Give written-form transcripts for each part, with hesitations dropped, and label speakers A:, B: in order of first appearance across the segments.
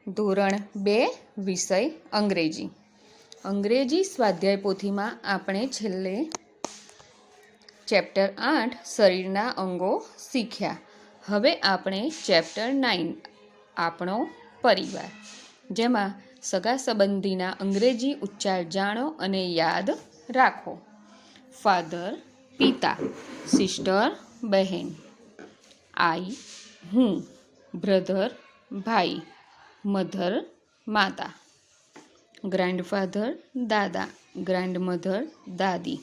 A: ધોરણ 2 વિષય અંગ્રેજી. અંગ્રેજી સ્વાધ્યાય પોથીમાં આપણે છેલ્લે ચેપ્ટર 8 શરીરના અંગો શીખ્યા. હવે આપણે ચેપ્ટર 9 આપણો પરિવાર, જેમાં સગા સંબંધીના અંગ્રેજી ઉચ્ચાર જાણો અને યાદ રાખો. ફાધર પિતા, સિસ્ટર બહેન, આઈ હું, બ્રધર ભાઈ, મધર માતા, ગ્રાન્ડફાધર દાદા, ગ્રાન્ડમધર દાદી,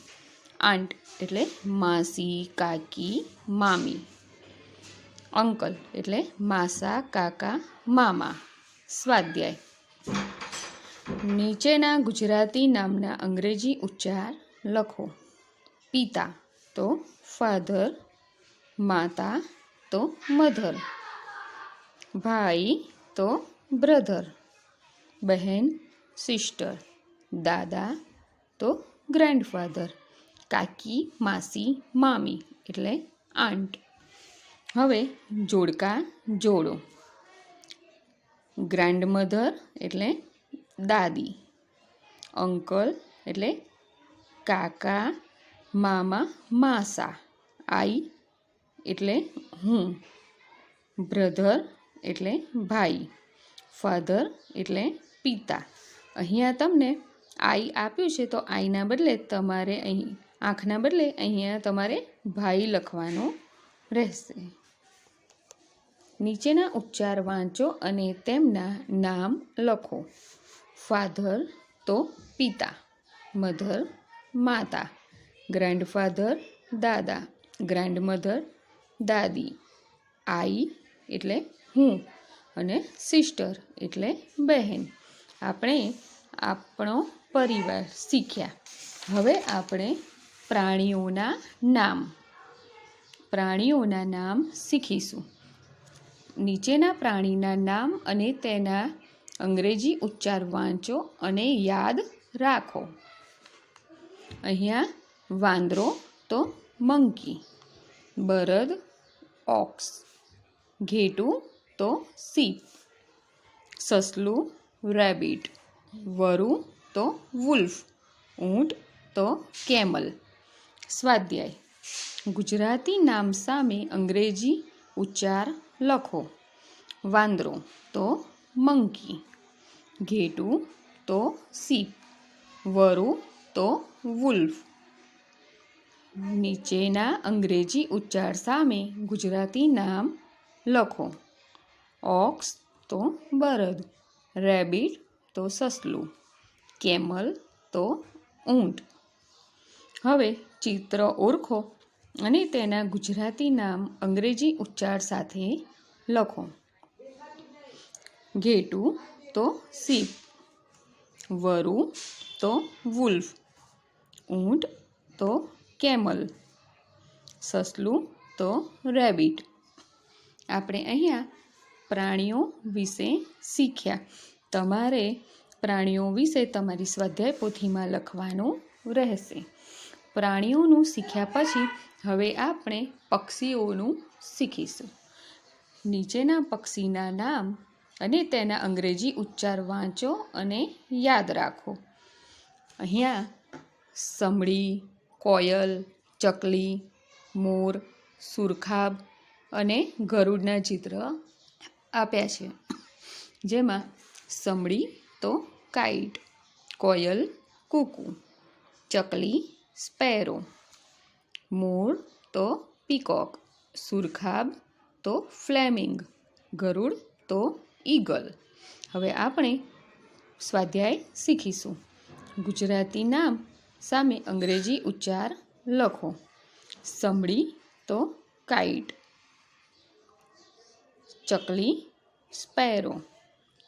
A: આંટ એટલે માસી કાકી મામી, અંકલ એટલે માસા કાકા મામા. સ્વાધ્યાય: નીચેના ગુજરાતી નામના અંગ્રેજી ઉચ્ચાર લખો. પિતા તો ફાધર, માતા તો મધર, ભાઈ તો બ્રધર, બહેન સિસ્ટર, દાદા તો ગ્રાન્ડફાધર, કાકી માસી મામી એટલે આંટ. હવે જોડકા જોડો. ગ્રાન્ડમધર એટલે દાદી, અંકલ એટલે કાકા મામા માસા, આઈ એટલે હું, બ્રધર એટલે ભાઈ, ફાધર એટલે પિતા. અહીંયા તમને આઈ આપ્યું છે તો આઈના બદલે તમારે અહીં આંખના બદલે અહીંયા તમારે ભાઈ લખવાનો રહેશે. નીચેના ઉચ્ચાર વાંચો અને તેમના નામ લખો. ફાધર તો પિતા, મધર માતા, ગ્રાન્ડફાધર દાદા, ગ્રાન્ડમધર દાદી, આઈ એટલે હું અને સિસ્ટર એટલે બહેન. આપણે આપણો પરિવાર શીખ્યા. હવે આપણે પ્રાણીઓના નામ શીખીશું. નીચેના પ્રાણીના નામ અને તેના અંગ્રેજી ઉચ્ચાર વાંચો અને યાદ રાખો. અહીંયા વાંદરો તો મંકી, બળદ ઓક્સ, ઘેટું તો શીપ, સસલું રેબિટ, વરુ તો વુલ્ફ, ઊંટ તો કેમલ. સ્વાધ્યાય: ગુજરાતી નામ સામે અંગ્રેજી ઉચ્ચાર લખો. વાંદરો તો મંકી, ઘેટું તો શીપ, વરુ તો વુલ્ફ. નીચેના અંગ્રેજી ઉચ્ચાર સામે ગુજરાતી નામ લખો. ઓક્સ તો બળદ, રેબિટ તો સસલું, કેમલ તો ઊંટ. હવે ચિત્ર ઓળખો અને તેના ગુજરાતી નામ અંગ્રેજી ઉચ્ચાર સાથે લખો. ઘેટું તો શીપ, વરુ તો વુલ્ફ, ઊંટ તો કેમલ, સસલું તો રેબિટ. આપણે અહીંયા પ્રાણીઓ વિશે શીખ્યા. તમારે પ્રાણીઓ વિશે તમારી સ્વાધ્યાય પોથીમાં લખવાનું રહેશે. પ્રાણીઓનું શીખ્યા પછી હવે આપણે પક્ષીઓનું શીખીશું. નીચેના પક્ષીના નામ અને તેના અંગ્રેજી ઉચ્ચાર વાંચો અને યાદ રાખો. અહીંયા સમડી, કોયલ, ચકલી, મોર, સુરખાબ અને ગરુડના ચિત્ર આપ્યા છે. જેમાં સમડી તો કાઈટ, કોયલ કુકુ, ચકલી સ્પેરો, મોર તો પીકોક, સુરખાબ તો ફ્લેમિંગ, ગરુડ તો ઈગલ. હવે આપણે સ્વાધ્યાય શીખીશું. ગુજરાતી નામ સામે અંગ્રેજી ઉચ્ચાર લખો. સમડી તો કાઈટ, ચકલી સ્પેરો,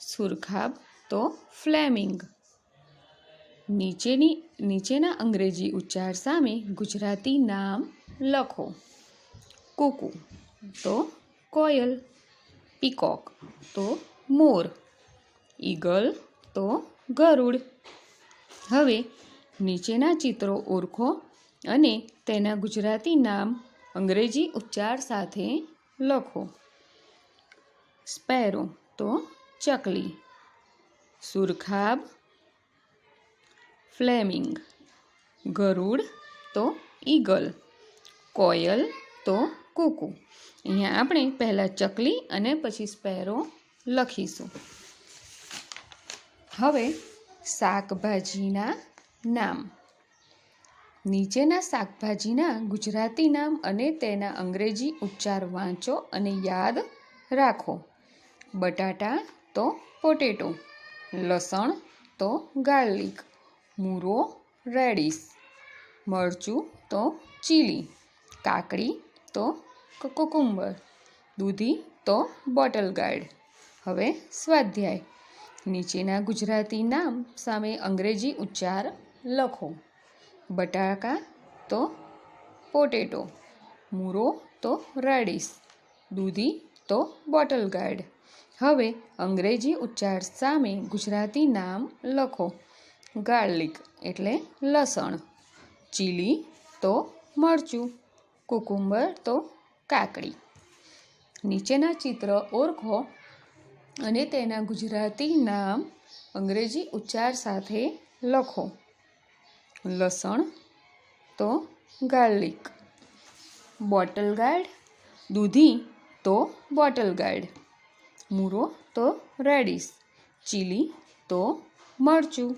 A: સુરખાબ તો ફ્લેમિંગ. નીચેના અંગ્રેજી ઉચ્ચાર સામે ગુજરાતી નામ લખો. કુકુ તો કોયલ, પીકોક તો મોર, ઈગલ તો ગરુડ. હવે નીચેના ચિત્રો ઓળખો અને તેના ગુજરાતી નામ અંગ્રેજી ઉચ્ચાર સાથે લખો. સ્પેરો તો ચકલી, સુરખાબ ફ્લેમિંગ, ગરુડ તો ઈગલ, કોયલ તો કુકુ. અહીંયા આપણે પહેલાં ચકલી અને પછી સ્પેરો લખીશું. હવે શાકભાજીના નામ. નીચેના શાકભાજીના ગુજરાતી નામ અને તેના અંગ્રેજી ઉચ્ચાર વાંચો અને યાદ રાખો. બટાટા તો પોટેટો, લસણ તો ગાર્લિક, મૂરો રેડિશ, મરચું તો ચીલી, કાકડી તો કુકુંબર, દૂધી તો બોટલ ગાર્ડ. હવે સ્વાધ્યાય. નીચેના ગુજરાતી નામ સામે અંગ્રેજી ઉચ્ચાર લખો. બટાકા તો પોટેટો, મૂરો તો રેડિશ, દૂધી તો બોટલ ગાર્ડ. હવે અંગ્રેજી ઉચ્ચાર સામે ગુજરાતી નામ લખો. ગાર્લિક એટલે લસણ, ચીલી તો મરચું, કુકુંબર તો કાકડી. નીચેના ચિત્ર ઓળખો અને તેના ગુજરાતી નામ અંગ્રેજી ઉચ્ચાર સાથે લખો. લસણ તો ગાર્લિક, બોટલ ગાર્ડ, દૂધી તો બોટલ ગાર્ડ, મૂરો તો રેડિશ, ચીલી તો મરચું,